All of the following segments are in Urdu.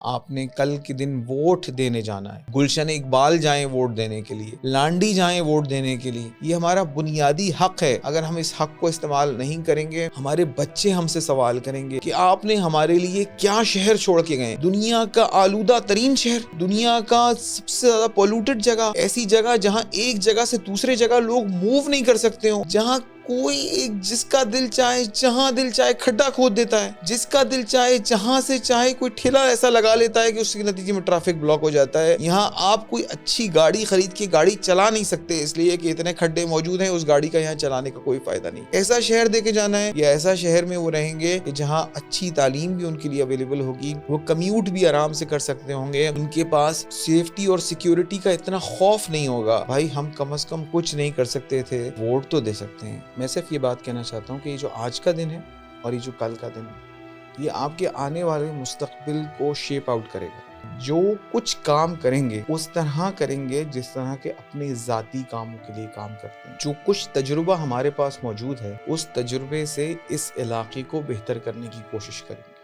آپ نے کل کے دن ووٹ دینے جانا ہے. گلشن اقبال جائیں ووٹ دینے کے لیے, لانڈی جائیں ووٹ دینے کے لیے. یہ ہمارا بنیادی حق ہے. اگر ہم اس حق کو استعمال نہیں کریں گے, ہمارے بچے ہم سے سوال کریں گے کہ آپ نے ہمارے لیے کیا شہر چھوڑ کے گئے. دنیا کا آلودہ ترین شہر, دنیا کا سب سے زیادہ پولوٹڈ جگہ, ایسی جگہ جہاں ایک جگہ سے دوسرے جگہ لوگ موو نہیں کر سکتے ہوں, جہاں کوئی ایک جس کا دل چاہے جہاں دل چاہے کھڈا کھود دیتا ہے, جس کا دل چاہے جہاں سے چاہے کوئی ٹھیلا ایسا لگا لیتا ہے کہ اس کے نتیجے میں ٹریفک بلاک ہو جاتا ہے. یہاں آپ کوئی اچھی گاڑی خرید کے گاڑی چلا نہیں سکتے اس لیے کہ اتنے کھڈے موجود ہیں, اس گاڑی کا یہاں چلانے کا کوئی فائدہ نہیں. ایسا شہر دے کے جانا ہے, یا ایسا شہر میں وہ رہیں گے کہ جہاں اچھی تعلیم بھی ان کے لیے اویلیبل ہوگی, وہ کمیوٹ بھی آرام سے کر سکتے ہوں گے, ان کے پاس سیفٹی اور سیکیورٹی کا اتنا خوف نہیں ہوگا. بھائی ہم کم از کم کچھ نہیں کر سکتے تھے, ووٹ تو دے سکتے ہیں. میں صرف یہ بات کہنا چاہتا ہوں کہ یہ جو آج کا دن ہے اور یہ جو کل کا دن ہے, یہ آپ کے آنے والے مستقبل کو شیپ آؤٹ کرے گا. جو کچھ کام کریں گے اس طرح کریں گے جس طرح کے اپنے ذاتی کاموں کے لیے کام کرتے ہیں. جو کچھ تجربہ ہمارے پاس موجود ہے, اس تجربے سے اس علاقے کو بہتر کرنے کی کوشش کریں گے.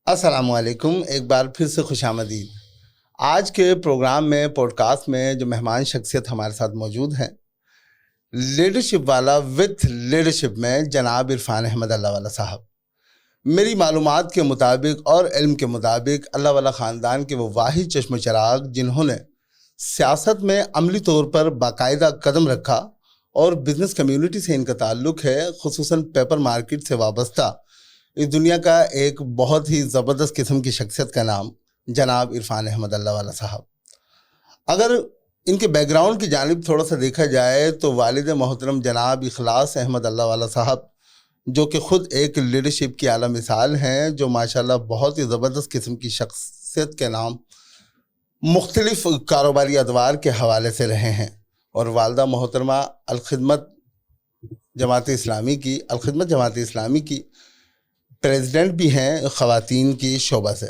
السلام علیکم, ایک بار پھر سے خوش آمدید. آج کے پروگرام میں پوڈ کاسٹ میں جو مہمان شخصیت ہمارے ساتھ موجود ہیں, لیڈرشپ والا وتھ لیڈرشپ میں جناب عرفان احمد اللہ والا صاحب. میری معلومات کے مطابق اور علم کے مطابق اللہ والا خاندان کے وہ واحد چشم و چراغ جنہوں نے سیاست میں عملی طور پر باقاعدہ قدم رکھا اور بزنس کمیونٹی سے ان کا تعلق ہے, خصوصاً پیپر مارکیٹ سے وابستہ اس دنیا کا ایک بہت ہی زبردست قسم کی شخصیت کا نام جناب عرفان احمد اللہ والا صاحب. اگر ان کے بیک گراؤنڈ کی جانب تھوڑا سا دیکھا جائے تو والد محترم جناب اخلاص احمد اللہ والا صاحب, جو کہ خود ایک لیڈرشپ کی اعلیٰ مثال ہیں, جو ماشاءاللہ بہت ہی زبردست قسم کی شخصیت کے نام مختلف کاروباری ادوار کے حوالے سے رہے ہیں. اور والدہ محترمہ الخدمت جماعت اسلامی کی پریزیڈنٹ بھی ہیں خواتین کی شعبہ سے.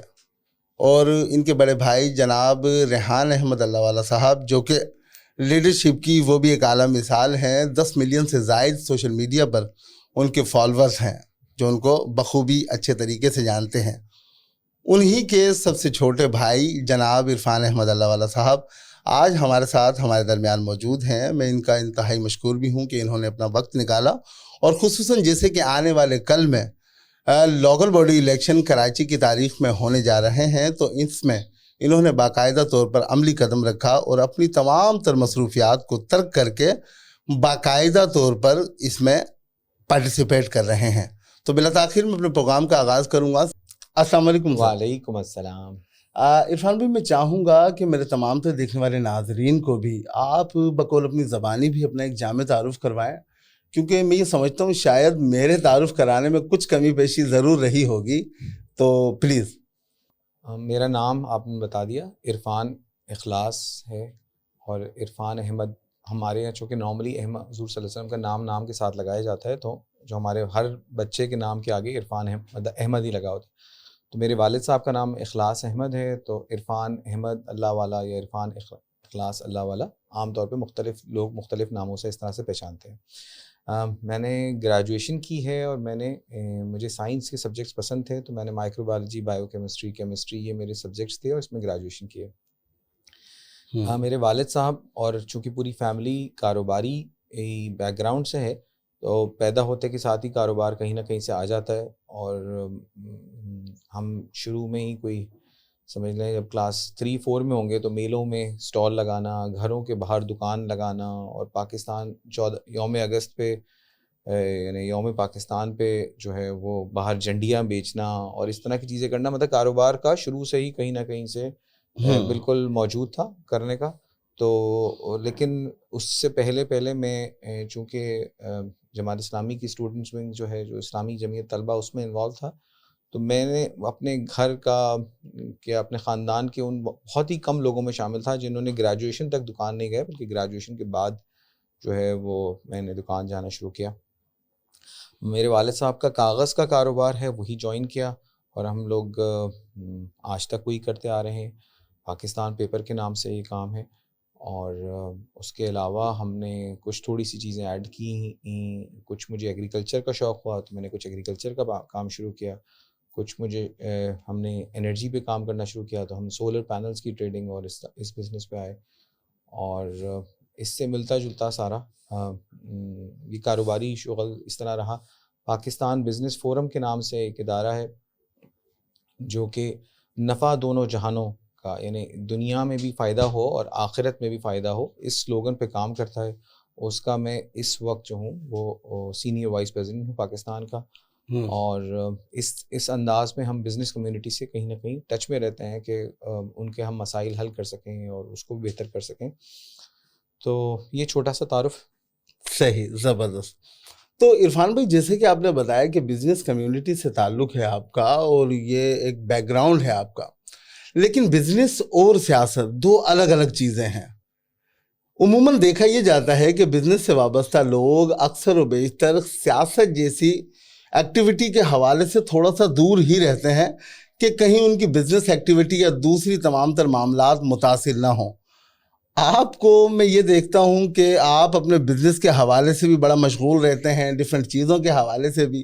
اور ان کے بڑے بھائی جناب ریحان احمد اللہ والا صاحب, جو کہ لیڈرشپ کی وہ بھی ایک اعلیٰ مثال ہیں. 10 ملین سے زائد سوشل میڈیا پر ان کے فالورز ہیں جو ان کو بخوبی اچھے طریقے سے جانتے ہیں. انہی کے سب سے چھوٹے بھائی جناب عرفان احمد اللہ والا صاحب آج ہمارے ساتھ ہمارے درمیان موجود ہیں. میں ان کا انتہائی مشکور بھی ہوں کہ انہوں نے اپنا وقت نکالا, اور خصوصاً جیسے کہ آنے والے کل میں لوکل باڈی الیکشن کراچی کی تاریخ میں ہونے جا رہے ہیں, تو اس میں انہوں نے باقاعدہ طور پر عملی قدم رکھا اور اپنی تمام تر مصروفیات کو ترک کر کے باقاعدہ طور پر اس میں پارٹیسپیٹ کر رہے ہیں. تو بلا تاخیر میں اپنے پروگرام کا آغاز کروں گا. السلام علیکم. وعلیکم السلام. عرفان بھائی, میں چاہوں گا کہ میرے تمام تر دیکھنے والے ناظرین کو بھی آپ بقول اپنی زبانی بھی اپنا ایک جامع تعارف کروائیں, کیونکہ میں یہ سمجھتا ہوں شاید میرے تعارف کرانے میں کچھ کمی بیشی ضرور رہی ہوگی, تو پلیز. میرا نام آپ نے بتا دیا, عرفان اخلاص ہے, اور عرفان احمد ہمارے یہاں چونکہ نارملی احمد حضور صلی اللہ علیہ وسلم کا نام کے ساتھ لگایا جاتا ہے, تو جو ہمارے ہر بچے کے نام کے آگے عرفان احمد ہی لگا ہوتا ہے. تو میرے والد صاحب کا نام اخلاص احمد ہے, تو عرفان احمد اللہ والا یا عرفان اخلاص اللہ والا عام طور پہ مختلف لوگ مختلف ناموں سے اس طرح سے پہچانتے ہیں. میں نے گریجویشن کی ہے, اور مجھے سائنس کے سبجیکٹس پسند تھے, تو میں نے مائکرو بایولوجی, بایو کیمسٹری یہ میرے سبجیکٹس تھے, اور اس میں گریجویشن کی ہے. میرے والد صاحب, اور چونکہ پوری فیملی کاروباری بیک گراؤنڈ سے ہے, تو پیدا ہوتے کے ساتھ ہی کاروبار کہیں نہ کہیں سے آ جاتا ہے. اور ہم شروع میں ہی کوئی سمجھ لیں جب کلاس 3-4 میں ہوں گے تو میلوں میں سٹال لگانا, گھروں کے باہر دکان لگانا, اور پاکستان یوم اگست پہ یعنی یوم پاکستان پہ جو ہے وہ باہر جھنڈیاں بیچنا اور اس طرح کی چیزیں کرنا, مطلب کاروبار کا شروع سے ہی کہیں نہ کہیں سے بالکل موجود تھا کرنے کا. تو لیکن اس سے پہلے میں چونکہ جماعت اسلامی کی اسٹوڈنٹس ونگ جو ہے, جو اسلامی جمعیت طلبہ, اس میں انوالو تھا, تو میں نے اپنے گھر کا اپنے خاندان کے ان بہت ہی کم لوگوں میں شامل تھا جنہوں نے گریجویشن تک دکان نہیں گئے, بلکہ گریجویشن کے بعد جو ہے وہ میں نے دکان جانا شروع کیا. میرے والد صاحب کا کاغذ کا کاروبار ہے, وہی جوائن کیا, اور ہم لوگ آج تک وہی کرتے آ رہے ہیں. پاکستان پیپر کے نام سے یہ کام ہے, اور اس کے علاوہ ہم نے کچھ تھوڑی سی چیزیں ایڈ کی. کچھ مجھے ایگریکلچر کا شوق ہوا تو میں نے کچھ ایگریکلچر کا کام شروع کیا. کچھ مجھے ہم نے انرجی پہ کام کرنا شروع کیا تو ہم سولر پینلز کی ٹریڈنگ اور اس بزنس پہ آئے. اور اس سے ملتا جلتا سارا یہ کاروباری شغل اس طرح رہا. پاکستان بزنس فورم کے نام سے ایک ادارہ ہے جو کہ نفع دونوں جہانوں کا، یعنی دنیا میں بھی فائدہ ہو اور آخرت میں بھی فائدہ ہو، اس سلوگن پہ کام کرتا ہے. اس کا میں اس وقت جو ہوں وہ سینئر وائس پریزیڈنٹ ہوں پاکستان کا. اور اس انداز میں ہم بزنس کمیونٹی سے کہیں نہ کہیں ٹچ میں رہتے ہیں کہ ان کے ہم مسائل حل کر سکیں اور اس کو بھی بہتر کر سکیں. تو یہ چھوٹا سا تعارف. صحیح، زبردست. تو عرفان بھائی، جیسے کہ آپ نے بتایا کہ بزنس کمیونٹی سے تعلق ہے آپ کا اور یہ ایک بیک گراؤنڈ ہے آپ کا، لیکن بزنس اور سیاست دو الگ الگ چیزیں ہیں. عموماً دیکھا یہ جاتا ہے کہ بزنس سے وابستہ لوگ اکثر و بیشتر سیاست جیسی ایکٹیویٹی کے حوالے سے تھوڑا سا دور ہی رہتے ہیں کہ کہیں ان کی بزنس ایکٹیویٹی یا دوسری تمام تر معاملات متاثر نہ ہوں. آپ کو میں یہ دیکھتا ہوں کہ آپ اپنے بزنس کے حوالے سے بھی بڑا مشغول رہتے ہیں، ڈیفرنٹ چیزوں کے حوالے سے بھی.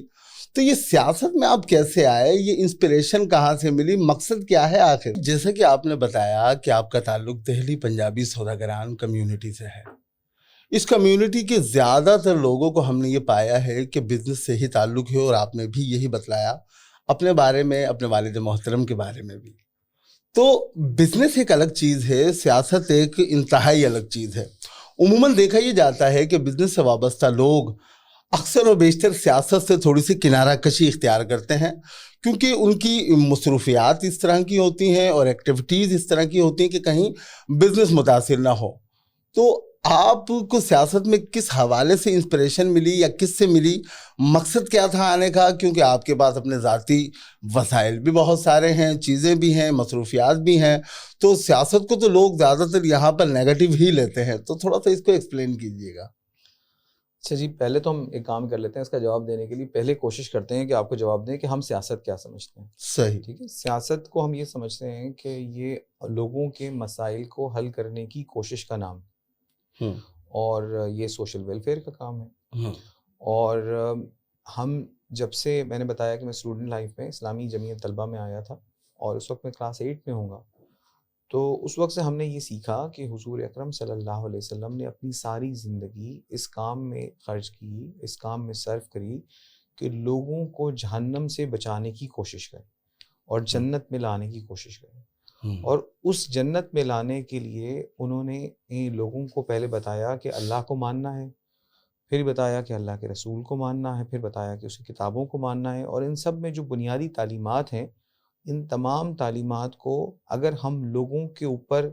تو یہ سیاست میں آپ کیسے آئے؟ یہ انسپریشن کہاں سے ملی؟ مقصد کیا ہے آخر؟ جیسا کہ آپ نے بتایا کہ آپ کا تعلق دہلی پنجابی سوداگران کمیونٹی سے ہے. اس کمیونٹی کے زیادہ تر لوگوں کو ہم نے یہ پایا ہے کہ بزنس سے ہی تعلق ہے، اور آپ نے بھی یہی بتلایا اپنے بارے میں، اپنے والد محترم کے بارے میں بھی. تو بزنس ایک الگ چیز ہے، سیاست ایک انتہائی الگ چیز ہے. عموماً دیکھا یہ جاتا ہے کہ بزنس سے وابستہ لوگ اکثر و بیشتر سیاست سے تھوڑی سی کنارہ کشی اختیار کرتے ہیں، کیونکہ ان کی مصروفیات اس طرح کی ہوتی ہیں اور ایکٹیویٹیز اس طرح کی ہوتی ہیں کہ کہیں بزنس متاثر نہ ہو. تو آپ کو سیاست میں کس حوالے سے انسپریشن ملی یا کس سے ملی؟ مقصد کیا تھا آنے کا؟ کیونکہ آپ کے پاس اپنے ذاتی وسائل بھی بہت سارے ہیں، چیزیں بھی ہیں، مصروفیات بھی ہیں. تو سیاست کو تو لوگ زیادہ تر یہاں پر نیگیٹو ہی لیتے ہیں، تو تھوڑا سا اس کو ایکسپلین کیجیے گا. اچھا جی، پہلے تو ہم ایک کام کر لیتے ہیں اس کا جواب دینے کے لیے. پہلے کوشش کرتے ہیں کہ آپ کو جواب دیں کہ ہم سیاست کیا سمجھتے ہیں. صحیح. ٹھیک ہے. سیاست کو ہم یہ سمجھتے ہیں کہ یہ لوگوں کے مسائل کو حل کرنے کی کوشش کا نام، اور یہ سوشل ویلفیئر کا کام ہے. اور ہم جب سے، میں نے بتایا کہ میں اسٹوڈنٹ لائف میں اسلامی جمعیت طلبہ میں آیا تھا اور اس وقت میں کلاس 8 میں ہوں گا، تو اس وقت سے ہم نے یہ سیکھا کہ حضور اکرم صلی اللہ علیہ وسلم نے اپنی ساری زندگی اس کام میں خرچ کی، اس کام میں صرف کری کہ لوگوں کو جہنم سے بچانے کی کوشش کریں اور جنت میں لانے کی کوشش کریں. اور اس جنت میں لانے کے لیے انہوں نے لوگوں کو پہلے بتایا کہ اللہ کو ماننا ہے، پھر بتایا کہ اللہ کے رسول کو ماننا ہے، پھر بتایا کہ اس کی کتابوں کو ماننا ہے. اور ان سب میں جو بنیادی تعلیمات ہیں، ان تمام تعلیمات کو اگر ہم لوگوں کے اوپر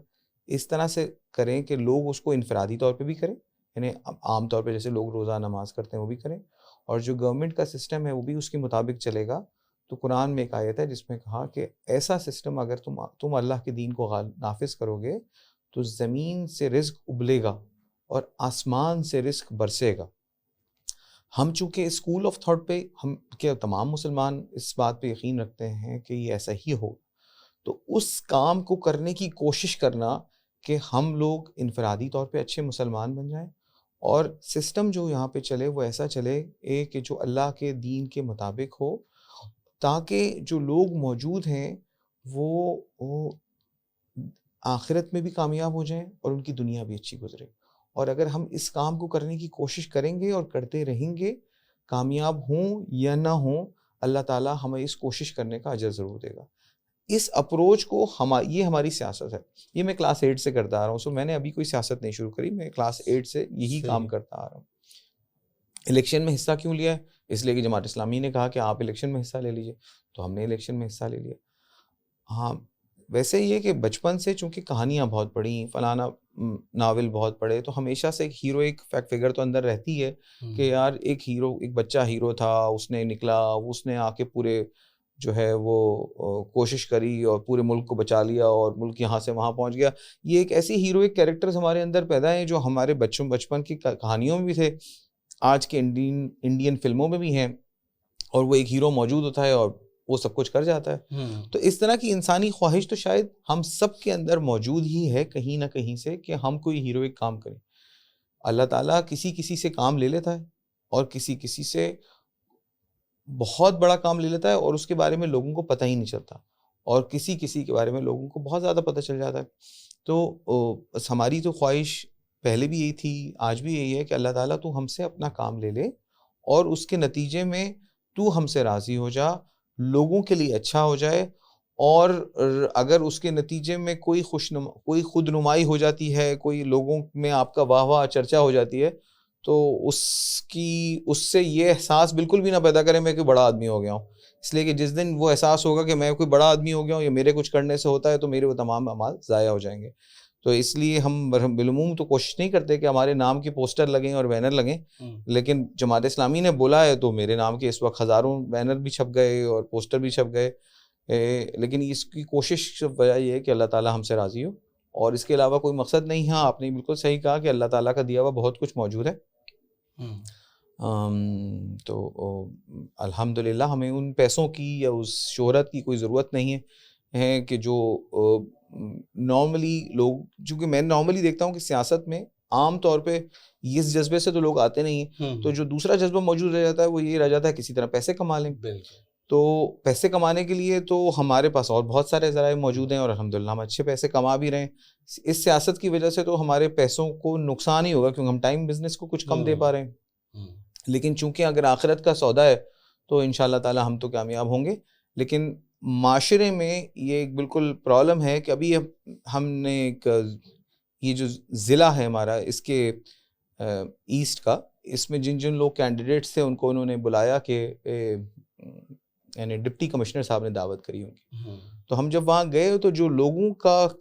اس طرح سے کریں کہ لوگ اس کو انفرادی طور پہ بھی کریں، یعنی عام طور پہ جیسے لوگ روزہ نماز کرتے ہیں وہ بھی کریں، اور جو گورنمنٹ کا سسٹم ہے وہ بھی اس کے مطابق چلے گا. تو قرآن میں ایک آیت ہے جس میں کہا کہ ایسا سسٹم اگر تم اللہ کے دین کو نافذ کرو گے تو زمین سے رزق ابلے گا اور آسمان سے رزق برسے گا. ہم چونکہ اسکول آف تھاٹ پہ ہم کہ تمام مسلمان اس بات پہ یقین رکھتے ہیں کہ یہ ایسا ہی ہو، تو اس کام کو کرنے کی کوشش کرنا کہ ہم لوگ انفرادی طور پہ اچھے مسلمان بن جائیں اور سسٹم جو یہاں پہ چلے وہ ایسا چلے کہ جو اللہ کے دین کے مطابق ہو، تاکہ جو لوگ موجود ہیں وہ آخرت میں بھی کامیاب ہو جائیں اور ان کی دنیا بھی اچھی گزرے. اور اگر ہم اس کام کو کرنے کی کوشش کریں گے اور کرتے رہیں گے، کامیاب ہوں یا نہ ہوں، اللہ تعالیٰ ہمیں اس کوشش کرنے کا اجر ضرور دے گا. اس اپروچ کو یہ ہماری سیاست ہے. یہ میں کلاس 8 سے کرتا آ رہا ہوں. سو میں نے ابھی کوئی سیاست نہیں شروع کری، میں کلاس 8 سے یہی کام کرتا آ رہا ہوں. الیکشن میں حصہ کیوں لیا ہے؟ اس لیے کہ جماعت اسلامی نے کہا کہ آپ الیکشن میں حصہ لے لیجیے، تو ہم نے الیکشن میں حصہ لے لیا. ہاں، ویسے یہ کہ بچپن سے چونکہ کہانیاں بہت پڑھی، فلانا ناول بہت پڑھے، تو ہمیشہ سے ایک ہیرو، ایک فیکٹ فگر تو اندر رہتی ہے کہ یار ایک ہیرو، ایک بچہ ہیرو تھا، اس نے نکلا، اس نے آ کے پورے جو ہے وہ کوشش کری اور پورے ملک کو بچا لیا اور ملک یہاں سے وہاں پہنچ گیا. یہ ایک ایسی ہیروئک کیریکٹرز ہمارے اندر پیدا ہیں جو ہمارے بچپن کی کہانیوں میں بھی تھے، آج کے انڈین فلموں میں بھی ہیں، اور وہ ایک ہیرو موجود ہوتا ہے اور وہ سب کچھ کر جاتا ہے. تو اس طرح کی انسانی خواہش تو شاید ہم سب کے اندر موجود ہی ہے کہیں نہ کہیں سے کہ ہم کوئی ہیروئک کام کریں. اللہ تعالیٰ کسی سے کام لے لیتا ہے اور کسی سے بہت بڑا کام لے لیتا ہے اور اس کے بارے میں لوگوں کو پتہ ہی نہیں چلتا, اور کسی کے بارے میں لوگوں کو بہت زیادہ پتہ چل جاتا ہے. تو ہماری تو خواہش پہلے بھی یہی تھی, آج بھی یہی ہے کہ اللہ تعالیٰ تو ہم سے اپنا کام لے لے اور اس کے نتیجے میں تو ہم سے راضی ہو جا, لوگوں کے لیے اچھا ہو جائے, اور اگر اس کے نتیجے میں کوئی خود نمائی ہو جاتی ہے, کوئی لوگوں میں آپ کا واہ واہ چرچا ہو جاتی ہے, تو اس سے یہ احساس بالکل بھی نہ پیدا کرے میں کوئی بڑا آدمی ہو گیا ہوں. اس لیے کہ جس دن وہ احساس ہوگا کہ میں کوئی بڑا آدمی ہو گیا ہوں یا میرے کچھ کرنے سے ہوتا ہے, تو میرے وہ تمام اعمال ضائع ہو جائیں گے. تو اس لیے ہم بالعموم تو کوشش نہیں کرتے کہ ہمارے نام کے پوسٹر لگیں اور بینر لگیں, لیکن جماعت اسلامی نے بولا ہے تو میرے نام کے اس وقت ہزاروں بینر بھی چھپ گئے اور پوسٹر بھی چھپ گئے. لیکن اس کی کوشش وجہ یہ ہے کہ اللہ تعالیٰ ہم سے راضی ہو, اور اس کے علاوہ کوئی مقصد نہیں. ہاں آپ نے بالکل صحیح کہا کہ اللہ تعالیٰ کا دیا ہوا بہت کچھ موجود ہے. تو الحمدللہ ہمیں ان پیسوں کی یا اس شہرت کی کوئی ضرورت نہیں ہے کہ جو نارملی لوگ, چونکہ میں نارملی دیکھتا ہوں کہ سیاست میں عام طور پہ اس جذبے سے تو لوگ آتے نہیں ہیں, تو جو دوسرا جذبہ موجود رہ جاتا ہے وہ یہ رہ جاتا ہے کسی طرح پیسے کما لیں. تو پیسے کمانے کے لیے تو ہمارے پاس اور بہت سارے ذرائع موجود ہیں, اور الحمدللہ ہم اچھے پیسے کما بھی رہے ہیں. اس سیاست کی وجہ سے تو ہمارے پیسوں کو نقصان ہی ہوگا کیونکہ ہم ٹائم بزنس کو کچھ کم دے پا رہے ہیں. لیکن چونکہ اگر آخرت کا سودا ہے تو انشاءاللہ تعالی ہم تو کامیاب ہوں گے. لیکن معاشرے میں یہ ایک بالکل پرابلم ہے کہ ابھی ہم نے ایک یہ جو ضلع ہے ہمارا اس کے ایسٹ کا, اس میں جن لوگ کینڈیڈیٹس تھے ان کو انہوں نے بلایا کہ یعنی ڈپٹی کمشنر صاحب نے دعوت کری ان کی. تو ہم جب وہاں گئے تو جو لوگوں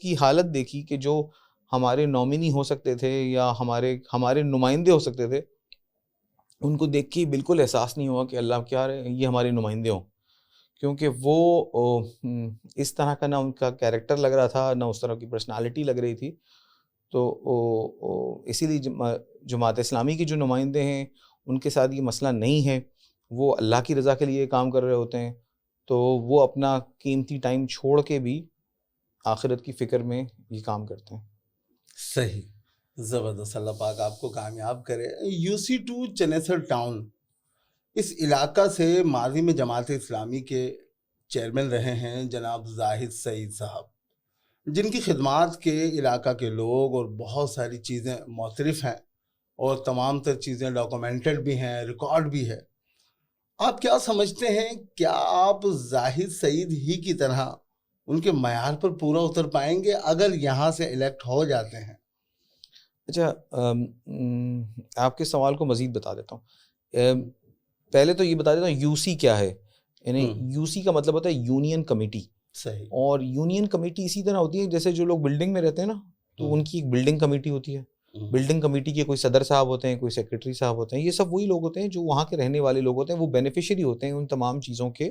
کی حالت دیکھی کہ جو ہمارے نامنی ہو سکتے تھے یا ہمارے نمائندے ہو سکتے تھے, ان کو دیکھ کے بالکل احساس نہیں ہوا کہ اللہ کیا یہ ہمارے نمائندے ہوں, کیونکہ وہ اس طرح کا نہ ان کا کیریکٹر لگ رہا تھا نہ اس طرح کی پرسنالٹی لگ رہی تھی. تو اسی لیے جماعت اسلامی کے جو نمائندے ہیں ان کے ساتھ یہ مسئلہ نہیں ہے, وہ اللہ کی رضا کے لیے کام کر رہے ہوتے ہیں, تو وہ اپنا قیمتی ٹائم چھوڑ کے بھی آخرت کی فکر میں یہ کام کرتے ہیں. صحیح, زبردست, اللہ پاک آپ کو کامیاب کرے. UC2 چنیسر ٹاؤن اس علاقہ سے ماضی میں جماعت اسلامی کے چیئرمین رہے ہیں جناب زاہد سعید صاحب, جن کی خدمات کے علاقہ کے لوگ اور بہت ساری چیزیں معترف ہیں اور تمام تر چیزیں ڈاکومنٹڈ بھی ہیں, ریکارڈ بھی ہے. آپ کیا سمجھتے ہیں, کیا آپ زاہد سعید ہی کی طرح ان کے معیار پر پورا اتر پائیں گے اگر یہاں سے الیکٹ ہو جاتے ہیں؟ اچھا, آپ کے سوال کو مزید بتا دیتا ہوں. پہلے تو یہ بتا دیتا ہوں UC کیا ہے. یعنی UC کا مطلب ہوتا ہے یونین کمیٹی. صحیح. اور یونین کمیٹی اسی طرح ہوتی ہے جیسے جو لوگ بلڈنگ میں رہتے ہیں نا, تو ان کی ایک بلڈنگ کمیٹی ہوتی ہے. بلڈنگ کمیٹی کے کوئی صدر صاحب ہوتے ہیں, کوئی سیکرٹری صاحب ہوتے ہیں, یہ سب وہی لوگ ہوتے ہیں جو وہاں کے رہنے والے لوگ ہوتے ہیں, وہ بینیفیشری ہوتے ہیں ان تمام چیزوں کے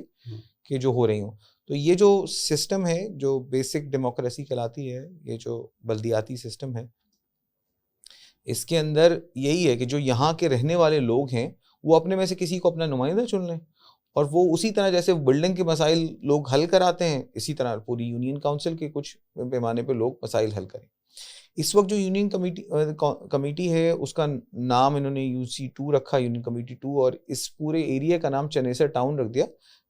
جو ہو رہی ہوں. تو یہ جو سسٹم ہے جو بیسک ڈیموکریسی کہلاتی ہے, یہ جو بلدیاتی سسٹم ہے, اس کے اندر یہی ہے کہ جو یہاں کے رہنے والے لوگ ہیں وہ اپنے میں سے کسی کو اپنا نمائندہ چن لیں, اور وہ اسی طرح جیسے بلڈنگ کے مسائل لوگ حل کراتے ہیں اسی طرح پوری یونین کاؤنسل کے کچھ پیمانے پہ لوگ مسائل حل کریں. اس وقت جو یونین کمیٹی ہے اس کا نام انہوں نے UC2 رکھا, یونین کمیٹی 2, اور اس پورے ایریا کا نام چنیسر ٹاؤن رکھ دیا,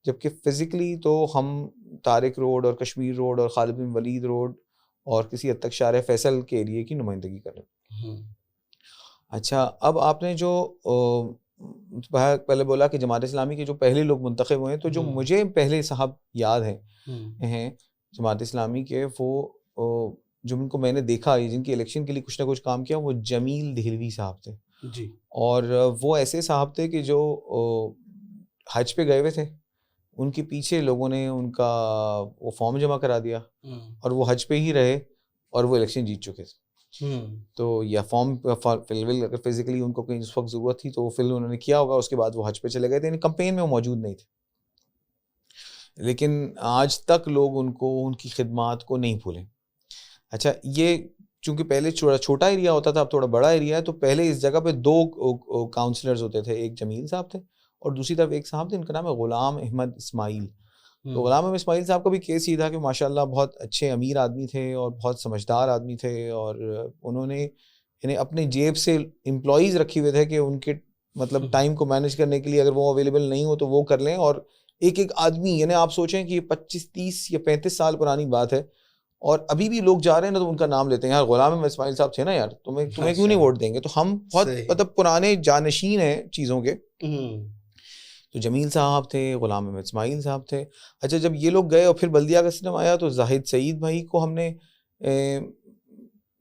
جبکہ فزیکلی تو ہم طارق روڈ اور کشمیر روڈ اور خالد بن ولید روڈ اور کسی حد تک شارع فیصل کے ایریے کی نمائندگی کر رہے ہیں. اچھا, اب آپ نے جو پہلے بولا کہ جماعت اسلامی کے جو پہلے لوگ منتخب ہوئے ہیں, تو جو مجھے پہلے صاحب یاد ہیں جماعت اسلامی کے, وہ جن کو میں نے دیکھا جن کی الیکشن کے لیے کچھ نہ کچھ کام کیا, وہ جمیل دہلوی صاحب تھے. جی. اور وہ ایسے صاحب تھے کہ جو حج پہ گئے ہوئے تھے, ان کے پیچھے لوگوں نے ان کا وہ فارم جمع کرا دیا اور وہ حج پہ ہی رہے اور وہ الیکشن جیت چکے تھے. تو یا فارم اگر فزیکلی ان کو کہیں اس وقت ضرورت تھی تو فل انہوں نے کیا ہوگا, اس کے بعد وہ حج پہ چلے گئے تھے, یعنی کمپین میں وہ موجود نہیں تھے. لیکن آج تک لوگ ان کی خدمات کو نہیں بھولیں. اچھا, یہ چونکہ پہلے چھوٹا ایریا ہوتا تھا, اب تھوڑا بڑا ایریا ہے, تو پہلے اس جگہ پہ 2 کاؤنسلرز ہوتے تھے, ایک جمیل صاحب تھے اور دوسری طرف ایک صاحب تھے, ان کا نام ہے غلام احمد اسماعیل. تو غلام احمد اسماعیل صاحب کا بھی کیس یہ تھا کہ ماشاءاللہ بہت اچھے امیر آدمی تھے اور بہت سمجھدار آدمی تھے, اور انہوں نے یعنی اپنے جیب سے امپلائیز رکھے ہوئے تھے کہ ان کے مطلب ٹائم کو مینیج کرنے کے لیے اگر وہ اویلیبل نہیں ہو تو وہ کر لیں. اور ایک ایک آدمی یعنی آپ سوچیں کہ یہ 25, 30 یا 35 سال پرانی بات ہے, اور ابھی بھی لوگ جا رہے ہیں نا تو ان کا نام لیتے ہیں, یار غلام احمد اسماعیل صاحب تھے نا یار, تمہیں کیوں نہیں ووٹ دیں گے. تو ہم بہت مطلب پرانے جانشین ہیں چیزوں کے. تو جمیل صاحب تھے, غلام احمد اسماعیل صاحب تھے. اچھا جب یہ لوگ گئے اور پھر بلدیہ کا سسٹم آیا تو زاہد سعید بھائی کو ہم نے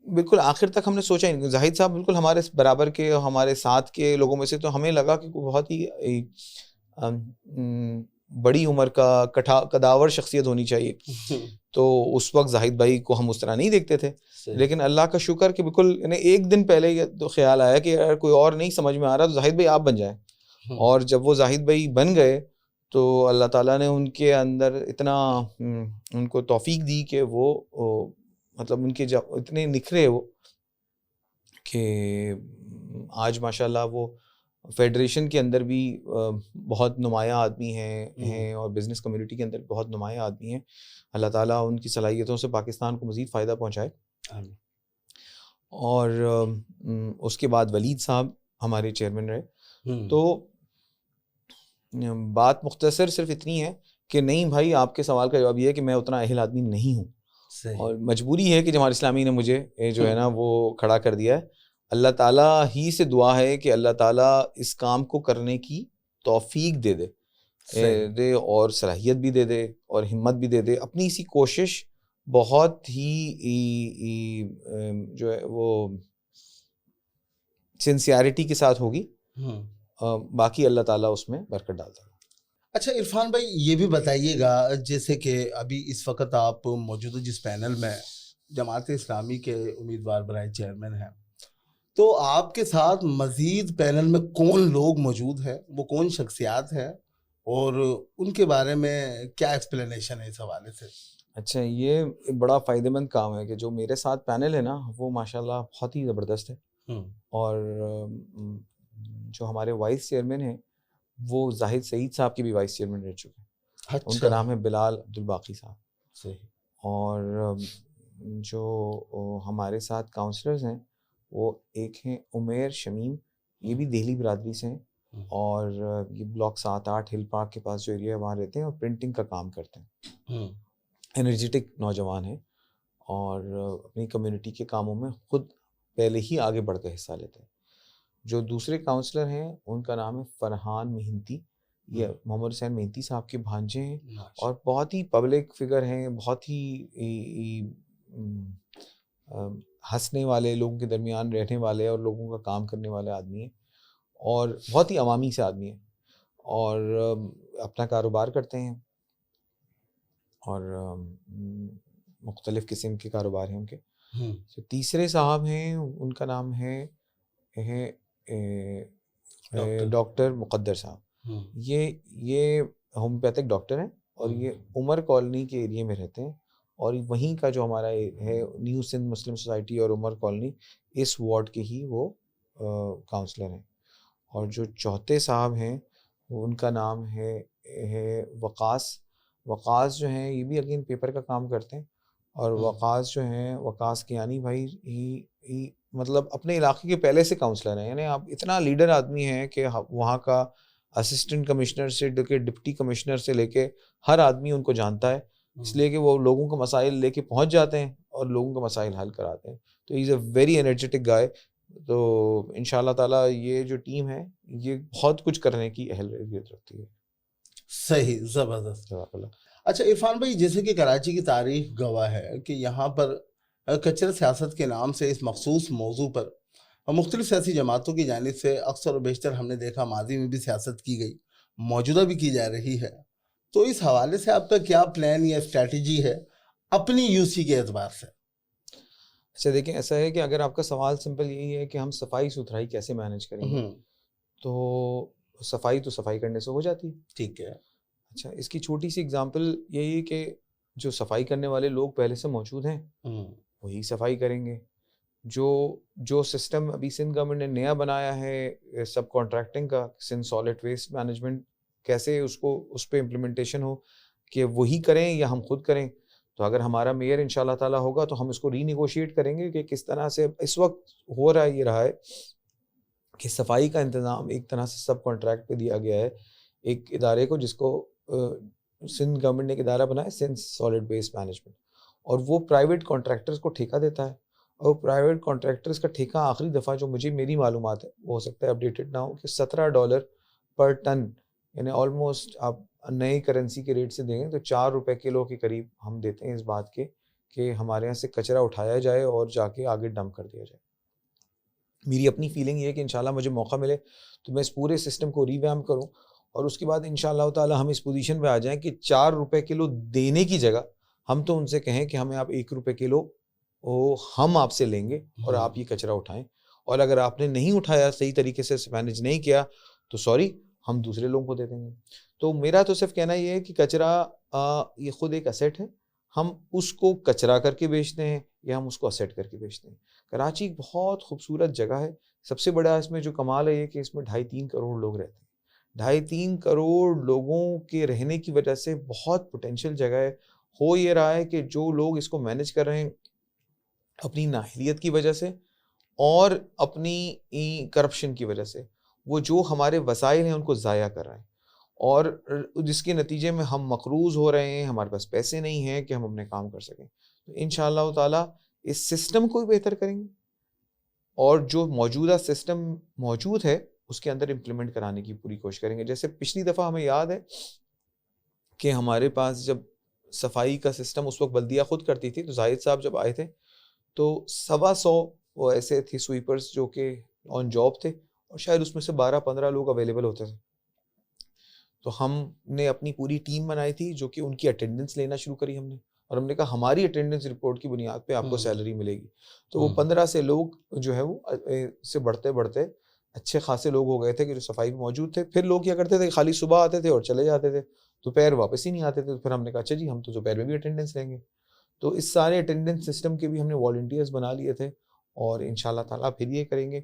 بالکل آخر تک ہم نے سوچا ہی نہیں. زاہد صاحب بالکل ہمارے برابر کے, ہمارے ساتھ کے لوگوں میں سے, تو ہمیں لگا کہ بہت ہی بڑی عمر کا کداور شخصیت ہونی چاہیے. تو اس وقت زاہد بھائی کو ہم اس طرح نہیں دیکھتے تھے, لیکن اللہ کا شکر کہ بالکل ایک دن پہلے یہ تو خیال آیا کہ اگر کوئی اور نہیں سمجھ میں آ رہا تو زاہد بھائی آپ بن جائیں. اور جب وہ زاہد بھائی بن گئے تو اللہ تعالیٰ نے ان کے اندر اتنا ان کو توفیق دی کہ وہ مطلب ان کے اتنے نکھرے وہ کہ آج ماشاءاللہ وہ فیڈریشن کے اندر بھی بہت نمایاں آدمی ہیں اور بزنس کمیونٹی کے اندر بہت نمایاں آدمی ہیں. اللہ تعالیٰ ان کی صلاحیتوں سے پاکستان کو مزید فائدہ پہنچائے. اور اس کے بعد ولید صاحب ہمارے چیئرمین رہے. تو بات مختصر صرف اتنی ہے کہ نہیں بھائی, آپ کے سوال کا جواب یہ ہے کہ میں اتنا اہل آدمی نہیں ہوں, اور مجبوری ہے کہ جماعت اسلامی نے مجھے جو ہے نا وہ کھڑا کر دیا ہے. اللہ تعالیٰ ہی سے دعا ہے کہ اللہ تعالیٰ اس کام کو کرنے کی توفیق دے دے اور صلاحیت بھی دے دے اور ہمت بھی دے دے. اپنی اسی کوشش بہت ہی جو ہے وہ سنسیئرٹی کے ساتھ ہوگی, باقی اللہ تعالیٰ اس میں برکت ڈالتا ہے. اچھا عرفان بھائی یہ بھی بتائیے گا, جیسے کہ ابھی اس وقت آپ موجود جس پینل میں جماعت اسلامی کے امیدوار برائے چیئرمین ہیں, تو آپ کے ساتھ مزید پینل میں کون لوگ موجود ہیں, وہ کون شخصیات ہیں, اور ان کے بارے میں کیا ایکسپلینیشن ہے اس حوالے سے؟ اچھا یہ بڑا فائدہ مند کام ہے کہ جو میرے ساتھ پینل ہے نا وہ ماشاءاللہ بہت ہی زبردست ہے. اور جو ہمارے وائس چیئرمین ہیں وہ زاہد سعید صاحب کے بھی وائس چیئرمین رہ چکے ہیں. ان کا نام ہے بلال عبدالباقی صاحب. اور جو ہمارے ساتھ کاؤنسلرز ہیں وہ ایک ہیں عمیر شمیم, یہ بھی دہلی برادری سے ہیں, اور یہ بلاک 7-8 ہل پارک کے پاس جو ایریا ہے وہاں رہتے ہیں اور پرنٹنگ کا کام کرتے ہیں. انرجیٹک نوجوان ہیں اور اپنی کمیونٹی کے کاموں میں خود پہلے ہی آگے بڑھ کے حصہ لیتے ہیں. جو دوسرے کاؤنسلر ہیں ان کا نام ہے فرحان مہنتی, یہ محمد حسین مہنتی صاحب کے بھانجے ہیں اور بہت ہی پبلک فگر ہیں, بہت ہی ہنسنے والے, لوگوں کے درمیان رہنے والے اور لوگوں کا کام کرنے والے آدمی ہیں, اور بہت ہی عوامی سے آدمی ہیں, اور اپنا کاروبار کرتے ہیں, اور مختلف قسم کے کاروبار ہیں ان کے. تیسرے صاحب ہیں ان کا نام ہے ڈاکٹر مقدر صاحب. یہ ہومیوپیتھک ڈاکٹر ہیں اور یہ عمر کالونی کے ایریے میں رہتے ہیں, اور وہیں کا جو ہمارا ہے نیو سندھ مسلم سوسائٹی اور عمر کالونی, اس وارڈ کے ہی وہ کاؤنسلر ہیں. اور جو چوتھے صاحب ہیں ان کا نام ہے وقاص جو ہیں, یہ بھی اگین پیپر کا کام کرتے ہیں. اور وقاص کیانی بھائی ہی مطلب اپنے علاقے کے پہلے سے کاؤنسلر ہیں, یعنی آپ اتنا لیڈر آدمی ہیں کہ وہاں کا اسسٹنٹ کمشنر سے لے کے ڈپٹی کمشنر سے لے کے ہر آدمی ان کو جانتا ہے, اس لیے کہ وہ لوگوں کا مسائل لے کے پہنچ جاتے ہیں اور لوگوں کا مسائل حل کراتے ہیں. تو ہی از اے ویری انرجیٹک گائے. تو ان شاء اللہ تعالیٰ یہ جو ٹیم ہے یہ بہت کچھ کرنے کی اہلیت رکھتی ہے. صحیح, زبردست. اچھا عرفان بھائی, جیسے کہ کراچی کی تاریخ گواہ ہے کہ یہاں پر کچرا سیاست کے نام سے اس مخصوص موضوع پر مختلف سیاسی جماعتوں کی جانب سے اکثر و بیشتر ہم نے دیکھا ماضی میں بھی سیاست کی گئی, موجودہ بھی کی جا رہی ہے. تو اس حوالے سے آپ کا کیا پلان یا اسٹریٹجی ہے اپنی یو سی کے اعتبار سے؟ اچھا دیکھیں, ایسا ہے کہ اگر آپ کا سوال سمپل یہی ہے کہ ہم صفائی ستھرائی کیسے مینیج کریں گے, تو صفائی کرنے سے ہو جاتی ہے. ٹھیک ہے. اچھا اس کی چھوٹی سی اگزامپل یہی ہے کہ جو صفائی کرنے والے لوگ پہلے سے موجود ہیں وہی صفائی کریں گے. جو سسٹم ابھی سندھ گورنمنٹ نے نیا بنایا ہے سب کانٹریکٹنگ کا, سندھ سالڈ ویسٹ مینجمنٹ, کیسے اس پہ امپلیمنٹیشن ہو, کہ وہی کریں یا ہم خود کریں. تو اگر ہمارا میئر ان شاء اللہ تعالیٰ ہوگا تو ہم اس کو ری نیگوشیٹ کریں گے کہ کس طرح سے اس وقت ہو رہا ہے کہ صفائی کا انتظام ایک طرح سے سب کانٹریکٹ پہ دیا گیا ہے ایک ادارے کو, جس کو سندھ گورنمنٹ نے ایک ادارہ بنایا سندھ سالڈ ویسٹ مینجمنٹ, اور وہ پرائیویٹ کانٹریکٹرز کو ٹھیکہ دیتا ہے. اور پرائیویٹ کانٹریکٹرز کا ٹھیکہ آخری دفعہ جو میری معلومات ہے وہ ہو سکتا ہے اپڈیٹڈ نہ ہو کہ $17 پر ٹن, یعنی آلموسٹ آپ نئی کرنسی کے ریٹ سے دیں گے تو $4 کلو کے قریب ہم دیتے ہیں اس بات کے کہ ہمارے یہاں سے کچرا اٹھایا جائے اور جا کے آگے ڈمپ کر دیا جائے. میری اپنی فیلنگ یہ ہے کہ انشاءاللہ مجھے موقع ملے تو میں اس پورے سسٹم کو ریویمپ کروں, اور اس کے بعد انشاءاللہ تعالی ہم اس پوزیشن پہ آ جائیں کہ $4 کلو دینے کی جگہ ہم تو ان سے کہیں کہ ہمیں آپ $1 کلو ہم آپ سے لیں گے اور آپ یہ کچرا اٹھائیں, اور اگر آپ نے نہیں اٹھایا, صحیح طریقے سے مینیج نہیں کیا تو سوری, ہم دوسرے لوگوں کو دے دیں گے. تو میرا تو صرف کہنا یہ ہے کہ کچرا یہ خود ایک ایسیٹ ہے, ہم اس کو کچرا کر کے بیچتے ہیں یا ہم اس کو ایسیٹ کر کے بیچتے ہیں. کراچی ایک بہت خوبصورت جگہ ہے, سب سے بڑا اس میں جو کمال ہے یہ کہ اس میں 2.5-3 کروڑ لوگ رہتے ہیں. 2.5-3 کروڑ لوگوں کے رہنے کی وجہ سے بہت پوٹینشیل جگہ ہے. ہو یہ رہا ہے کہ جو لوگ اس کو مینیج کر رہے ہیں اپنی نااہلیت کی وجہ سے اور اپنی کرپشن کی وجہ سے, وہ جو ہمارے وسائل ہیں ان کو ضائع کر رہے ہیں, اور جس کے نتیجے میں ہم مقروض ہو رہے ہیں, ہمارے پاس پیسے نہیں ہیں کہ ہم اپنے کام کر سکیں. تو انشاءاللہ تعالیٰ اس سسٹم کو بھی بہتر کریں گے, اور جو موجودہ سسٹم موجود ہے اس کے اندر امپلیمنٹ کرانے کی پوری کوشش کریں گے. جیسے پچھلی دفعہ ہمیں یاد ہے کہ ہمارے پاس جب صفائی کا سسٹم اس وقت بلدیہ خود کرتی تھی, تو زاہد صاحب جب آئے تھے تو 125 وہ ایسے تھے سویپرز جو کہ آن جاب تھے, اور شاید اس میں سے 12-15 لوگ اویلیبل ہوتے تھے. تو ہم نے اپنی پوری ٹیم بنائی تھی جو کہ ان کی اٹینڈنس لینا شروع کری ہم نے, اور ہم نے کہا ہماری اٹینڈنس رپورٹ کی بنیاد پہ آپ کو سیلری ملے گی. تو وہ 15 سے لوگ جو ہے وہ سے بڑھتے بڑھتے اچھے خاصے لوگ ہو گئے تھے کہ جو صفائی میں موجود تھے. پھر لوگ کیا کرتے تھے, خالی صبح آتے تھے اور چلے جاتے تھے, دوپہر واپس ہی نہیں آتے تھے. تو پھر ہم نے کہا اچھا جی ہم تو دوپہر میں بھی اٹینڈنس لیں گے. تو اس سارے اٹینڈنس سسٹم کے بھی ہم نے والنٹیئرز بنا لیے تھے, اور انشاءاللہ تعالیٰ پھر یہ کریں گے.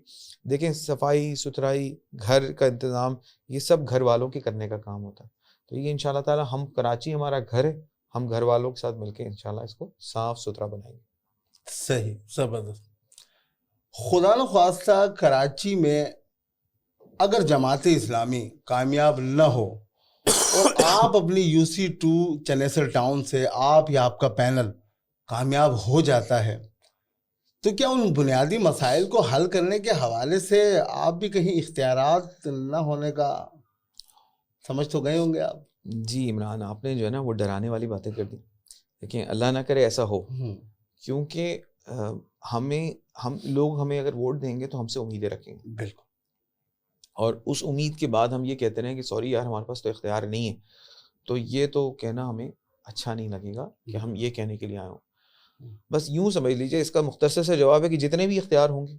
دیکھیں صفائی ستھرائی گھر کا انتظام یہ سب گھر والوں کے کرنے کا کام ہوتا ہے. تو یہ انشاءاللہ تعالیٰ ہم کراچی ہمارا گھر ہے, ہم گھر والوں کے ساتھ مل کے انشاءاللہ اس کو صاف ستھرا بنائیں گے. صحیح, زبردست. خدا نخواستہ کراچی میں اگر جماعت اسلامی کامیاب نہ ہو اور آپ اپنی UC2 چنیسر ٹاؤن سے آپ یا آپ کا پینل کامیاب ہو جاتا ہے, تو کیا ان بنیادی مسائل کو حل کرنے کے حوالے سے آپ بھی کہیں اختیارات نہ ہونے کا سمجھ تو گئے ہوں گے آپ؟ جی عمران, آپ نے جو ہے نا وہ ڈرانے والی باتیں کر دی. لیکن اللہ نہ کرے ایسا ہو, کیونکہ ہم لوگ ہمیں اگر ووٹ دیں گے تو ہم سے امیدیں رکھیں گے. بالکل. اور اس امید کے بعد ہم یہ کہتے رہیں کہ سوری یار ہمارے پاس تو اختیار نہیں ہے, تو یہ تو کہنا ہمیں اچھا نہیں لگے گا کہ ہم یہ کہنے کے لیے آئے ہوں. بس یوں سمجھ لیجئے, اس کا مختصر سے جواب ہے کہ جتنے بھی اختیار ہوں گے,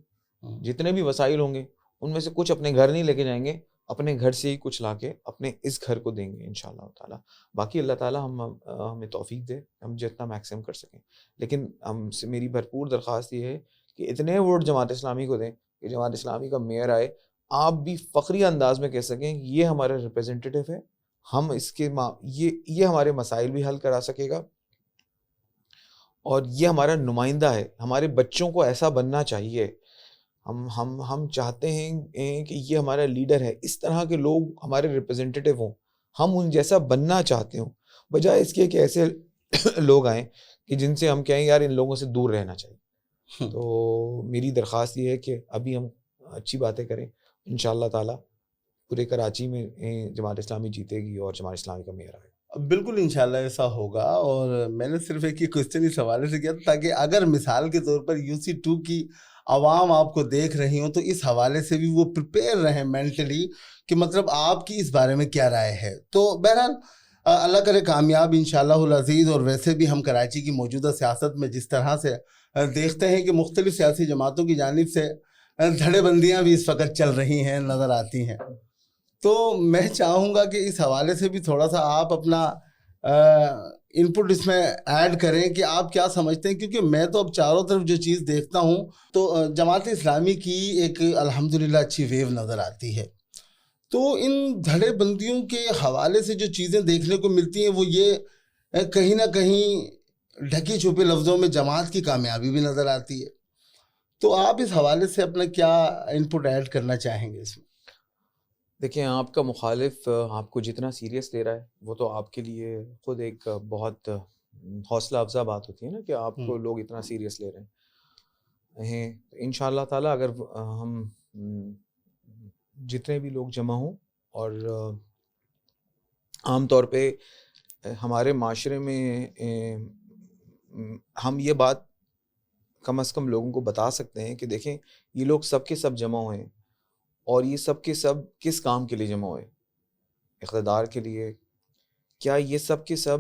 جتنے بھی وسائل ہوں گے, ان میں سے کچھ اپنے گھر نہیں لے کے جائیں گے, اپنے گھر سے ہی کچھ لا کے اپنے اس گھر کو دیں گے انشاءاللہ تعالیٰ. باقی اللہ تعالیٰ ہمیں توفیق دے, ہم جتنا میکسیمم کر سکیں. لیکن ہم سے میری بھرپور درخواست یہ ہے کہ اتنے ووٹ جماعت اسلامی کو دیں کہ جماعت اسلامی کا میئر آئے, آپ بھی فخری انداز میں کہہ سکیں یہ ہمارا ریپریزنٹیٹیو ہے, ہم اس کے یہ ہمارے مسائل بھی حل کرا سکے گا, اور یہ ہمارا نمائندہ ہے. ہمارے بچوں کو ایسا بننا چاہیے. ہم چاہتے ہیں کہ یہ ہمارا لیڈر ہے, اس طرح کے لوگ ہمارے ریپریزنٹیٹیو ہوں, ہم ان جیسا بننا چاہتے ہوں, بجائے اس کے کہ ایسے لوگ آئیں کہ جن سے ہم کہیں یار ان لوگوں سے دور رہنا چاہیے. تو میری درخواست یہ ہے کہ ابھی ہم اچھی باتیں کریں, انشاءاللہ تعالیٰ پورے کراچی میں جماعت اسلامی جیتے گی اور جماعت اسلامی کا میئر آئے گا. بالکل انشاءاللہ ایسا ہوگا. اور میں نے صرف ایک کوشچن اس حوالے سے کیا تاکہ اگر مثال کے طور پر UC2 کی عوام آپ کو دیکھ رہی ہوں تو اس حوالے سے بھی وہ پریپیئر رہیں مینٹلی کہ مطلب آپ کی اس بارے میں کیا رائے ہے. تو بہرحال اللہ کرے کامیاب انشاءاللہ العزیز. اور ویسے بھی ہم کراچی کی موجودہ سیاست میں جس طرح سے دیکھتے ہیں کہ مختلف سیاسی جماعتوں کی جانب سے دھڑے بندیاں بھی اس وقت چل رہی ہیں, نظر آتی ہیں. تو میں چاہوں گا کہ اس حوالے سے بھی تھوڑا سا آپ اپنا انپٹ اس میں ایڈ کریں کہ آپ کیا سمجھتے ہیں, کیونکہ میں تو اب چاروں طرف جو چیز دیکھتا ہوں تو جماعت اسلامی کی ایک الحمدللہ اچھی ویو نظر آتی ہے. تو ان دھڑے بندیوں کے حوالے سے جو چیزیں دیکھنے کو ملتی ہیں وہ یہ کہیں نہ کہیں ڈھکی چھپے لفظوں میں جماعت کی کامیابی بھی نظر آتی ہے. تو آپ اس حوالے سے اپنا کیا انپٹ ایڈ کرنا چاہیں گے اس میں؟ دیکھیں، آپ کا مخالف آپ کو جتنا سیریس لے رہا ہے وہ تو آپ کے لیے خود ایک بہت حوصلہ افزا بات ہوتی ہے نا، کہ آپ کو لوگ اتنا سیریس لے رہے ہیں. ان شاء اللہ تعالیٰ اگر ہم جتنے بھی لوگ جمع ہوں، اور عام طور پہ ہمارے معاشرے میں ہم یہ بات کم از کم لوگوں کو بتا سکتے ہیں کہ دیکھیں، یہ لوگ سب کے سب جمع ہوئے ہیں، اور یہ سب کے سب کس کام کے لیے جمع ہوئے؟ اقتدار کے لیے. کیا یہ سب کے سب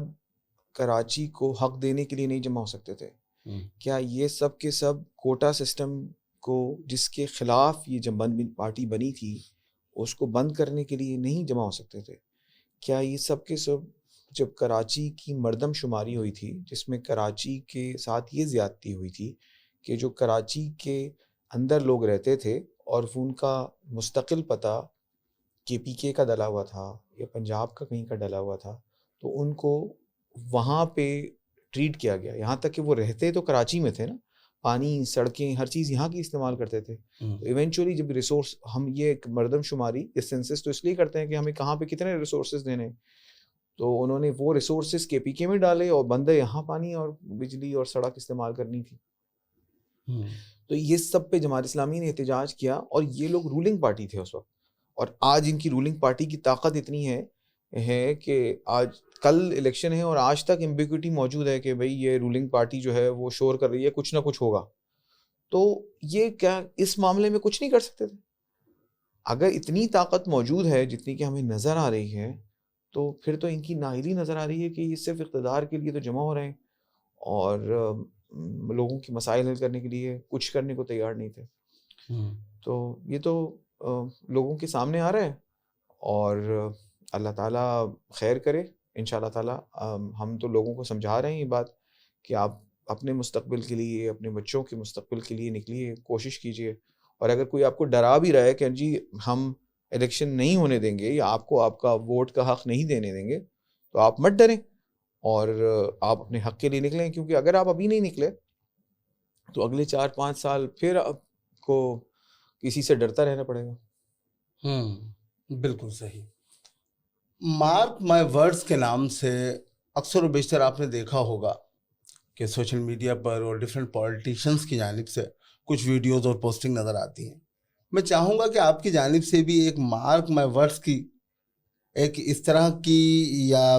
کراچی کو حق دینے کے لیے نہیں جمع ہو سکتے تھے؟ کیا یہ سب کے سب کوٹا سسٹم کو، جس کے خلاف یہ جب پارٹی بنی تھی، اس کو بند کرنے کے لیے نہیں جمع ہو سکتے تھے؟ کیا یہ سب کے سب جب کراچی کی مردم شماری ہوئی تھی، جس میں کراچی کے ساتھ یہ زیادتی ہوئی تھی کہ جو کراچی کے اندر لوگ رہتے تھے اور ان کا مستقل پتہ KPK کا ڈلا ہوا تھا یا پنجاب کا کہیں کا ڈلا ہوا تھا، تو ان کو وہاں پہ ٹریٹ کیا گیا، یہاں تک کہ وہ رہتے تو کراچی میں تھے نا، پانی، سڑکیں، ہر چیز یہاں کی استعمال کرتے تھے. تو ایونچولی جب ریسورس، ہم یہ مردم شماری یا سینسس تو اس لیے کرتے ہیں کہ ہمیں کہاں پہ کتنے ریسورسز دینے، تو انہوں نے وہ ریسورسز KPK میں ڈالے اور بندے یہاں پانی اور بجلی اور سڑک استعمال کرنی تھی. تو یہ سب پہ جماعت اسلامی نے احتجاج کیا، اور یہ لوگ رولنگ پارٹی تھے اس وقت، اور آج ان کی رولنگ پارٹی کی طاقت اتنی ہے کہ آج کل الیکشن ہے اور آج تک ایمبیگوٹی موجود ہے کہ بھئی یہ رولنگ پارٹی جو ہے وہ شور کر رہی ہے کچھ نہ کچھ ہوگا. تو یہ کیا اس معاملے میں کچھ نہیں کر سکتے تھے؟ اگر اتنی طاقت موجود ہے جتنی کہ ہمیں نظر آ رہی ہے، تو پھر تو ان کی نااہلی نظر آ رہی ہے کہ یہ صرف اقتدار کے لیے تو جمع ہو رہے ہیں، اور لوگوں کی مسائل حل کرنے کے لیے کچھ کرنے کو تیار نہیں تھے. تو یہ تو لوگوں کے سامنے آ رہا ہے، اور اللہ تعالیٰ خیر کرے. ان شاء اللہ تعالیٰ ہم تو لوگوں کو سمجھا رہے ہیں یہ بات کہ آپ اپنے مستقبل کے لیے، اپنے بچوں کے مستقبل کے لیے نکلیے، کوشش کیجیے. اور اگر کوئی آپ کو ڈرا بھی رہا ہے کہ جی ہم الیکشن نہیں ہونے دیں گے یا آپ کو آپ کا ووٹ کا حق نہیں دینے دیں گے، تو آپ مت ڈریں اور آپ اپنے حق کے لیے نکلیں. کیونکہ اگر آپ ابھی نہیں نکلے تو اگلے 4-5 سال پھر آپ کو کسی سے ڈرتا رہنا پڑے گا. بالکل صحیح. مارک مائی ورڈز کے نام سے اکثر و بیشتر آپ نے دیکھا ہوگا کہ سوشل میڈیا پر اور ڈفرینٹ پولیٹیشنز کی جانب سے کچھ ویڈیوز اور پوسٹنگ نظر آتی ہیں. میں چاہوں گا کہ آپ کی جانب سے بھی ایک مارک مائی ورڈز کی ایک اس طرح کی یا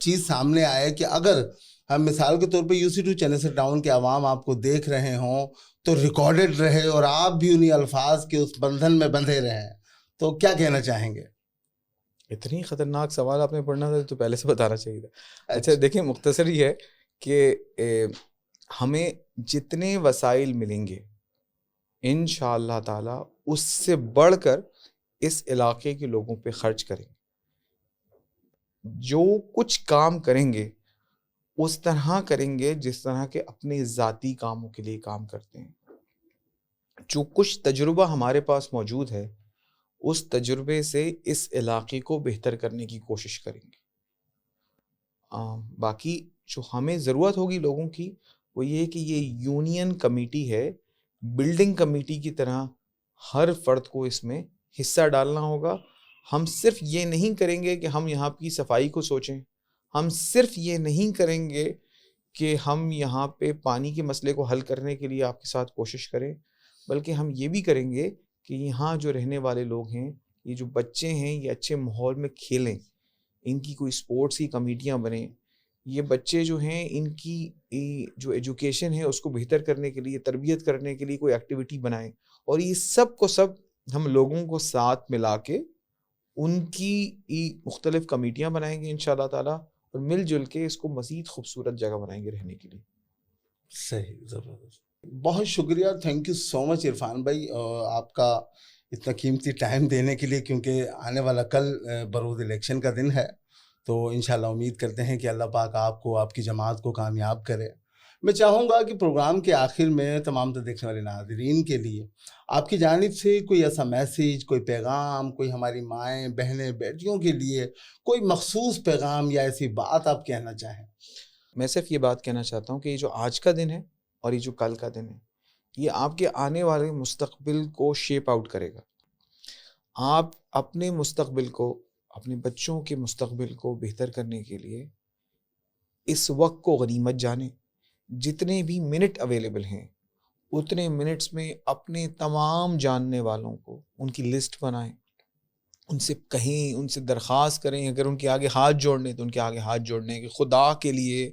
چیز سامنے آئے کہ اگر ہم مثال کے طور پہ UC2 چنیسر ٹاؤن کے عوام آپ کو دیکھ رہے ہوں تو ریکارڈڈ رہے اور آپ بھی انہی الفاظ کے اس بندھن میں بندھے رہیں، تو کیا کہنا چاہیں گے؟ اتنی خطرناک سوال آپ نے پڑھنا تھا تو پہلے سے بتانا چاہیے تھا. اچھا دیکھیں، مختصر یہ ہے کہ ہمیں جتنے وسائل ملیں گے ان شاء اللہ تعالیٰ اس سے بڑھ کر اس علاقے کے لوگوں پہ خرچ کریں گے. جو کچھ کام کریں گے اس طرح کریں گے جس طرح کے اپنے ذاتی کاموں کے لیے کام کرتے ہیں. جو کچھ تجربہ ہمارے پاس موجود ہے اس تجربے سے اس علاقے کو بہتر کرنے کی کوشش کریں گے. باقی جو ہمیں ضرورت ہوگی لوگوں کی وہ یہ کہ یہ یونین کمیٹی ہے، بلڈنگ کمیٹی کی طرح ہر فرد کو اس میں حصہ ڈالنا ہوگا. ہم صرف یہ نہیں کریں گے کہ ہم یہاں کی صفائی کو سوچیں، ہم صرف یہ نہیں کریں گے کہ ہم یہاں پہ پانی کے مسئلے کو حل کرنے کے لیے آپ کے ساتھ کوشش کریں، بلکہ ہم یہ بھی کریں گے کہ یہاں جو رہنے والے لوگ ہیں، یہ جو بچے ہیں، یہ اچھے ماحول میں کھیلیں، ان کی کوئی سپورٹس کی کمیٹیاں بنیں. یہ بچے جو ہیں ان کی جو ایجوکیشن ہے اس کو بہتر کرنے کے لیے، تربیت کرنے کے لیے کوئی ایکٹیویٹی بنائیں. اور یہ سب کو سب ہم لوگوں کو ساتھ ملا کے ان کی مختلف کمیٹیاں بنائیں گے انشاءاللہ تعالیٰ، اور مل جل کے اس کو مزید خوبصورت جگہ بنائیں گے رہنے کے لیے. صحیح، زبردست. بہت شکریہ، تھینک یو سو مچ عرفان بھائی، آپ کا اتنا قیمتی ٹائم دینے کے لیے، کیونکہ آنے والا کل بروز الیکشن کا دن ہے. تو انشاءاللہ امید کرتے ہیں کہ اللہ پاک آپ کو، آپ کی جماعت کو کامیاب کرے. میں چاہوں گا کہ پروگرام کے آخر میں تمام دیکھنے والے ناظرین کے لیے آپ کی جانب سے کوئی ایسا میسیج، کوئی پیغام، کوئی ہماری مائیں بہنیں بیٹیوں کے لیے کوئی مخصوص پیغام یا ایسی بات آپ کہنا چاہیں؟ میں صرف یہ بات کہنا چاہتا ہوں کہ یہ جو آج کا دن ہے اور یہ جو کل کا دن ہے، یہ آپ کے آنے والے مستقبل کو شیپ آؤٹ کرے گا. آپ اپنے مستقبل کو، اپنے بچوں کے مستقبل کو بہتر کرنے کے لیے اس وقت کو غنیمت جانیں. جتنے بھی منٹ اویلیبل ہیں اتنے منٹس میں اپنے تمام جاننے والوں کو ان کی لسٹ بنائیں، ان سے کہیں، ان سے درخواست کریں، اگر ان کے آگے ہاتھ جوڑنے تو ان کے آگے ہاتھ جوڑنے کہ خدا کے لیے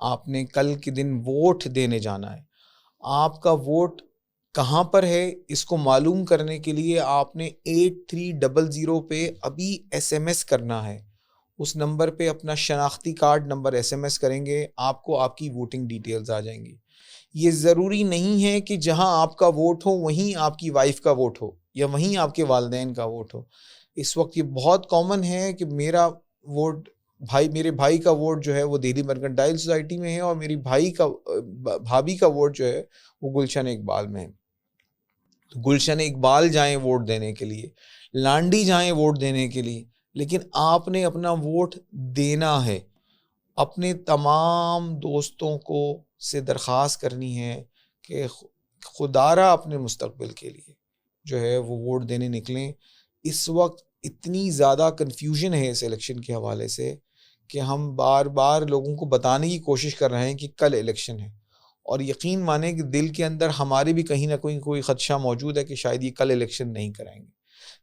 آپ نے کل کے دن ووٹ دینے جانا ہے. آپ کا ووٹ کہاں پر ہے اس کو معلوم کرنے کے لیے آپ نے 8300 پہ ابھی ایس ایم ایس کرنا ہے. اس نمبر پہ اپنا شناختی card number S M S کریں گے، آپ کو آپ کی ووٹنگ ڈیٹیلز آ جائیں گی. یہ ضروری نہیں ہے کہ جہاں آپ کا ووٹ ہو وہیں آپ کی وائف کا ووٹ ہو یا وہیں آپ کے والدین کا ووٹ ہو. اس وقت یہ بہت کامن ہے کہ میرا ووٹ میرے بھائی کا ووٹ جو ہے وہ دہلی مرکنٹائل سوسائٹی میں ہے اور میری بھابھی کا ووٹ جو ہے وہ گلشن اقبال میں ہے. تو گلشن اقبال جائیں ووٹ دینے کے لیے، لانڈی جائیں ووٹ دینے کے لیے، لیکن آپ نے اپنا ووٹ دینا ہے. اپنے تمام دوستوں کو سے درخواست کرنی ہے کہ خدارہ اپنے مستقبل کے لیے جو ہے وہ ووٹ دینے نکلیں. اس وقت اتنی زیادہ کنفیوژن ہے اس الیکشن کے حوالے سے کہ ہم بار بار لوگوں کو بتانے کی کوشش کر رہے ہیں کہ کل الیکشن ہے، اور یقین مانیں کہ دل کے اندر ہمارے بھی کہیں نہ کوئی خدشہ موجود ہے کہ شاید یہ کل الیکشن نہیں کرائیں گے.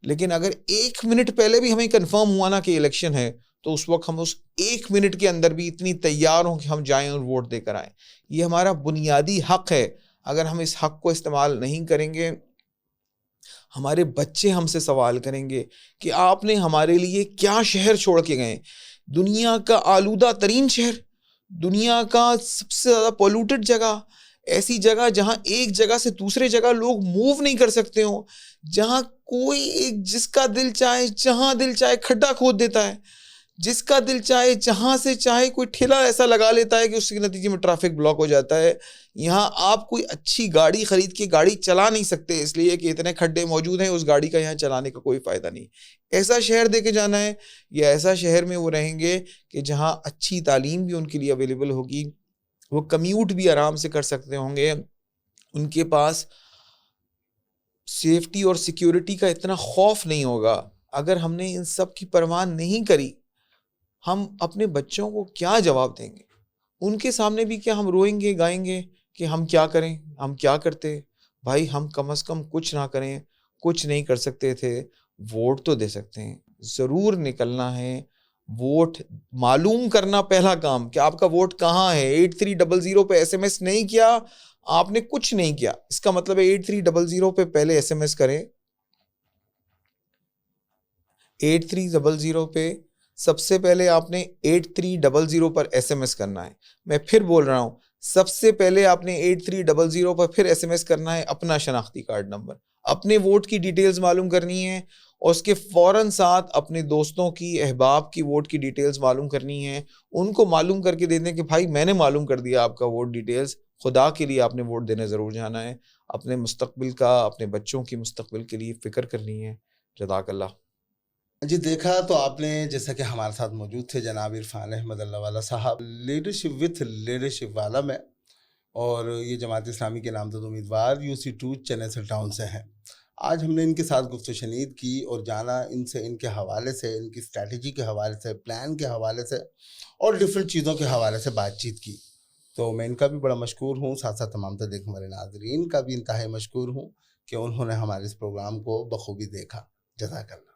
لیکن اگر 1 منٹ پہلے بھی ہمیں کنفرم ہوا نا کہ الیکشن ہے تو اس وقت ہم اس 1 منٹ کے اندر بھی اتنی تیار ہوں کہ ہم جائیں اور ووٹ دے کر آئیں. یہ ہمارا بنیادی حق ہے. اگر ہم اس حق کو استعمال نہیں کریں گے ہمارے بچے ہم سے سوال کریں گے کہ آپ نے ہمارے لیے کیا شہر چھوڑ کے گئے. دنیا کا آلودہ ترین شہر، دنیا کا سب سے زیادہ پولوٹڈ جگہ، ایسی جگہ جہاں ایک جگہ سے دوسرے جگہ لوگ موو نہیں کر سکتے ہوں، جہاں کوئی ایک جس کا دل چاہے جہاں دل چاہے کھڈا کھود دیتا ہے، جس کا دل چاہے جہاں سے چاہے کوئی ٹھیلا ایسا لگا لیتا ہے کہ اس کے نتیجے میں ٹریفک بلاک ہو جاتا ہے. یہاں آپ کوئی اچھی گاڑی خرید کے گاڑی چلا نہیں سکتے اس لیے کہ اتنے کھڈے موجود ہیں، اس گاڑی کا یہاں چلانے کا کوئی فائدہ نہیں. ایسا شہر دے کے جانا ہے یا ایسا شہر میں وہ رہیں گے کہ جہاں اچھی تعلیم بھی ان کے لیے اویلیبل ہوگی، وہ کمیوٹ بھی آرام سے کر سکتے ہوں گے، ان کے پاس سیفٹی اور سیکیورٹی کا اتنا خوف نہیں ہوگا. اگر ہم نے ان سب کی پرواہ نہیں کری ہم اپنے بچوں کو کیا جواب دیں گے؟ ان کے سامنے بھی کیا ہم روئیں گے گائیں گے کہ ہم کیا کریں، ہم کیا کرتے؟ بھائی ہم کم از کم کچھ نہ کریں، کچھ نہیں کر سکتے تھے، ووٹ تو دے سکتے ہیں. ضرور نکلنا ہے، ووٹ معلوم کرنا پہلا کام کہ آپ کا ووٹ کہاں ہے. 8300 پہ ایس ایم ایس نہیں کیا، آپ نے کچھ نہیں کیا. اس کا مطلب ہے 8300 پہ پہلے ایس ایم ایس کریں. 8300 پہ سب سے پہلے آپ نے 8300 پر ایس ایم ایس کرنا ہے. میں پھر بول رہا ہوں، سب سے پہلے آپ نے 8300 پر پھر ایس ایم ایس کرنا ہے اپنا شناختی کارڈ نمبر، اپنے ووٹ کی ڈیٹیلز معلوم کرنی ہے، اور اس کے فوراً ساتھ اپنے دوستوں کی، احباب کی ووٹ کی ڈیٹیلز معلوم کرنی ہے. ان کو معلوم کر کے دے دیں کہ بھائی میں نے معلوم کر دیا آپ کا ووٹ ڈیٹیلز، خدا کے لیے آپ نے ووٹ دینے ضرور جانا ہے. اپنے مستقبل کا، اپنے بچوں کی مستقبل کے لیے فکر کرنی ہے. جزاک اللہ. جی دیکھا تو آپ نے، جیسا کہ ہمارے ساتھ موجود تھے جناب عرفان احمد اللہ والا صاحب، لیڈرشپ وتھ لیڈرشپ والا میں، اور یہ جماعت اسلامی کے نامزد امیدوار UC2 چنئی ٹاؤن سے ہیں. آج ہم نے ان کے ساتھ گفت و شنید کی اور جانا ان سے، ان کے حوالے سے، ان کی اسٹریٹجی کے حوالے سے، پلان کے حوالے سے اور ڈفرینٹ چیزوں کے حوالے سے بات چیت کی. تو میں ان کا بھی بڑا مشکور ہوں، ساتھ ساتھ تمام دیکھنے والے ناظرین کا بھی انتہائی مشکور ہوں کہ انہوں نے ہمارے اس پروگرام کو بخوبی دیکھا. جزاک اللہ.